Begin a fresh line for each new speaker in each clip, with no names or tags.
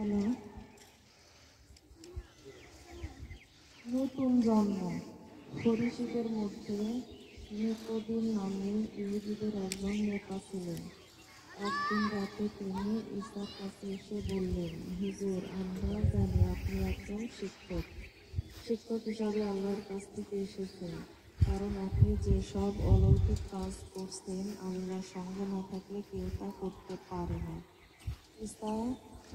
Hello. নতুন জন্ম। ফরিসীদের মধ্যে নিকোদিম নামে ইহুদীদের একজন নেতা ছিলেন। একদিন রাতে তিনি ঈসার কাছে এসে বললেন, হুজুর, আমরা জানি আপনি একজন শিক্ষক শিক্ষক হিসাবে আল্লাহর কাছ থেকে এসেছেন, কারণ আপনি যে সব অলৌকিক কাজ করছেন আল্লাহর সঙ্গ না থাকলে কেউ তা করতে পারে না। ঈসা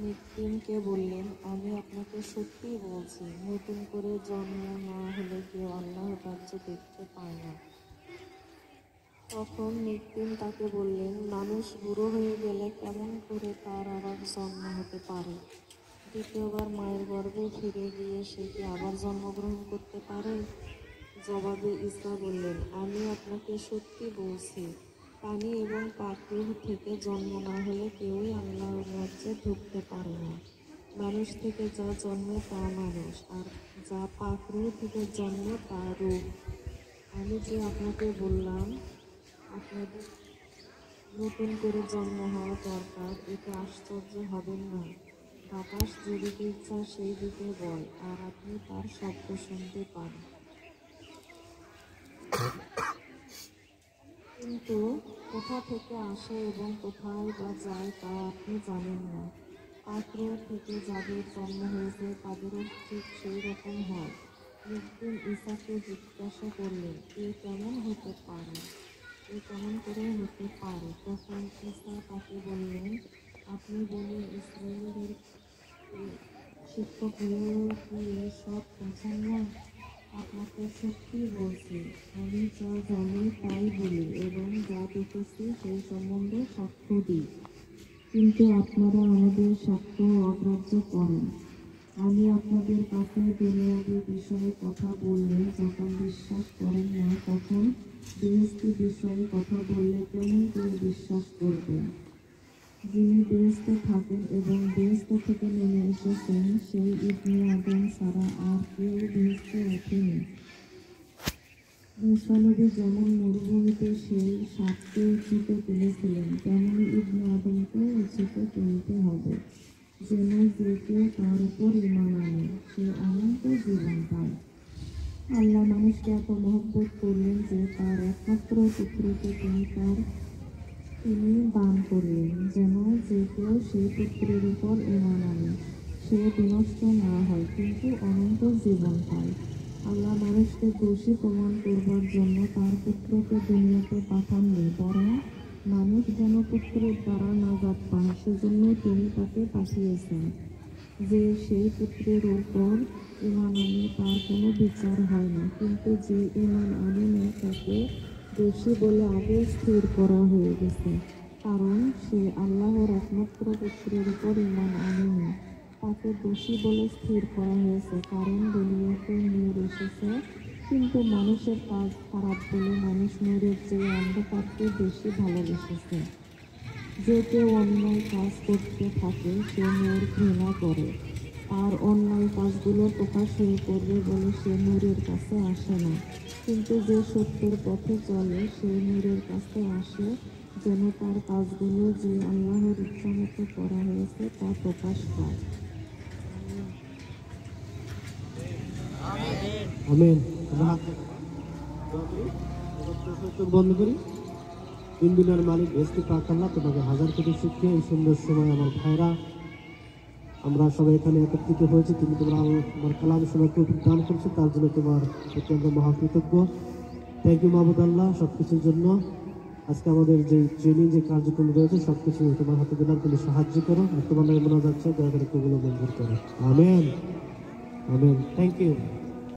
নিকোদিমকে বললেন, আমি আপনাকে সত্যিই বলছি, নতুন করে জন্ম না হলে কেউ আল্লাহর রাজ্য দেখতে পায় না। তখন নিকোদিম তাকে বললেন, মানুষ বুড়ো হয়ে গেলে কেমন করে তার আবার জন্ম হতে পারে? দ্বিতীয়বার মায়ের গর্ভে ফিরে গিয়ে সে কি আবার জন্মগ্রহণ করতে পারে? জবাবে ঈসা বললেন, আমি আপনাকে সত্যি বলছি, পানি এবং পাখির থেকে জন্ম না হলে কেউই আল্লাহর রাজ্যে ঢুকতে পারে না। মানুষ থেকে যা জন্মে তা মানুষ, আর যা পাখির থেকে জন্মে তা রূহ। আমি যে আপনাকে বললাম আপনাদের নতুন করে জন্ম হওয়া দরকার, এতে আশ্চর্য হবেন না। বাতাস যেদিকে ইচ্ছা সেই দিকে বয়, আর আপনি তার শব্দ শুনতে পান, কিন্তু কোথা থেকে আসে এবং কোথায় বা যায় তা আপনি জানেন না। পাত্র থেকে যাদের জন্ম হয়েছে তাদেরও ঠিক সেই রকম হয়। একদিন ঈসাকে জিজ্ঞাসা করলেন, এ কেমন হতে পারে? এ কেমন করে হতে পারে? তখন ঈসা তাকে বললেন, আপনি বলে ইসরায়েলদের শিক্ষক হয়েও কি সব বোঝেন না? আপনাকে সত্যি বলছি, আমি যা জানি তাই বলি এবং যা দেখেছি সেই সম্বন্ধে সাক্ষ্য দিই, কিন্তু আপনারা আমাদের সাক্ষ্য অগ্রাহ্য করেন। আমি আপনাদের কাছে দুনিয়াবী বিষয়ে কথা বললে যখন বিশ্বাস করেন না, তখন গৃহস্থী বিষয়ে কথা বললে কেমন করে বিশ্বাস করবেন? যিনি বেহেশতে থাকেন এবং বেহেশত থেকে নেমে এসেছেন সেই ইবনে আদম ছাড়া আর কেউ বেহেশতে ওঠেনি। মুসা নবী যেমন মরুভূমিতে সেই সাপকে উঁচুতে তুলেছিলেন, তেমনি ইবনে আদমকেও উঁচুতে তুলতে হবে, যেন যে কেউ তার উপর ঈমান আনে সে অনন্ত জীবন পায়। আল্লাহ মানুষকে এত মহব্বত করলেন যে তার একমাত্র পুত্রকে তিনি দান করলেন, যেন যে কেউ সেই পুত্রের উপর ঈমান আনে সে বিনষ্ট না হয়, কিন্তু অনন্ত জীবন পায়। আল্লাহ মানুষকে দোষী প্রমাণ করবার জন্য তার পুত্রকে দুনিয়াতে পাঠাননি, বরং মানুষ যেন পুত্রের দ্বারা নাজাত পায় সেজন্য তিনি তাকে পাঠিয়েছেন। যে সেই পুত্রের উপর ঈমান আনে তার কোনো বিচার হয় না, কিন্তু যে ঈমান আনে না তাকে দোষী বলে আগে স্থির করা হয়ে গেছে, কারণ সে আল্লাহর একমাত্র পুত্রের উপর ঈমান আনেনি। তাকে দোষী বলে স্থির করা হয়েছে, কারণ দুনিয়াতে নূর এসেছে, কিন্তু মানুষের কাজ খারাপ বলে মানুষ নূরের চেয়ে অন্ধকারকে বেশি ভালোবেসেছে। যে কেউ অন্যায় কাজ করতে থাকে সে নূর ঘৃণা করে, আর অন্যায় কাজগুলো প্রকাশ হয়ে পড়বে বলে সে নূরের কাছে আসে না। কিন্তু যে সত্যের পথে চলে সে নূরের কাছে আসে, যেন তার কাজগুলো যে আল্লাহর ইচ্ছামতো করা হয়েছে তা প্রকাশ পায়।
আমিন। বন্ধ করি। তিন দিনের মালিক বেস্তি পাক আল্লাহ, তোমাকে হাজার কোটি শুকরিয়া। এই সুন্দর সময় আমার ভাইরা আমরা সবাই এখানে একত্রিত হয়েছি, তুমি তোমার কালাম শোনার তৌফিক দান করছো, তার জন্য তোমার প্রতি আমরা মহাকৃতজ্ঞ। থ্যাংক ইউ মাহবুদ আল্লাহ সব কিছুর জন্য। আজকে আমাদের যে ট্রেনিং যে কার্যক্রম রয়েছে সব কিছু তোমার হাতে দিলাম, তুমি সাহায্য করো, আর তোমার নামে মনে যাচ্ছে দয়া করে কবুল মঞ্জুর করো। Amen amen. Thank you.